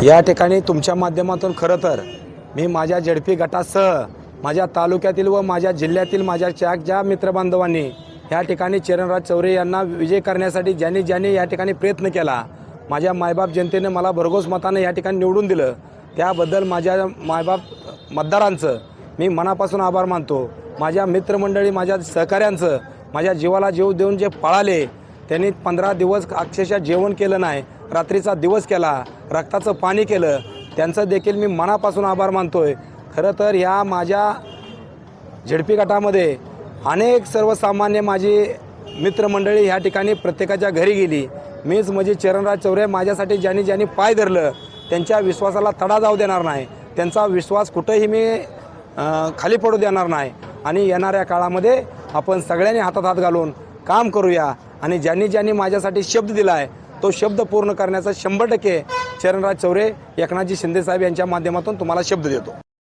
या ठिकाणी तुमच्या माध्यमातून खरं तर मी माझ्या झेडपी गटासह माझ्या तालुक्यातील व माझ्या जिल्ह्यातील माझ्या ज्या मित्रबांधवांनी या ठिकाणी चरणराज चौरे यांना विजय करण्यासाठी ज्यांनी या ठिकाणी प्रयत्न केला, माझ्या मायबाप जनतेने मला भरघोस मताने या ठिकाणी निवडून दिलं, त्याबद्दल माझ्या मायबाप मतदारांचं मी मनापासून आभार मानतो। माझ्या मित्रमंडळी, माझ्या सहकाऱ्यांचं, माझ्या जीवाला जीव देऊन जे पळाले, त्यांनी 15 दिवस अक्षरशः जेवण केलं नाही, रात्रीचा दिवस केला, रक्ताचं पाणी केलं, त्यांचं देखील मी मनापासून आभार मानतोय। खरं तर ह्या माझ्या झेडपी गटामध्ये अनेक सर्वसामान्य माझी मित्रमंडळी ह्या ठिकाणी प्रत्येकाच्या घरी गेली। मीच म्हणजे चरणराज चौरे माझ्यासाठी ज्यांनी पाय धरलं त्यांच्या विश्वासाला तडा जाऊ देणार नाही, त्यांचा विश्वास कुठेही मी खाली पडू देणार नाही आणि येणाऱ्या काळामध्ये आपण सगळ्यांनी हातात हात घालून काम करूया आणि ज्यांनी माझ्यासाठी शब्द दिला आहे तो शब्द पूर्ण करण्याचा 100% चरणराज चौरे, एकनाथजी शिंदे साहेब यांच्या माध्यमातून तुम्हाला शब्द देतो।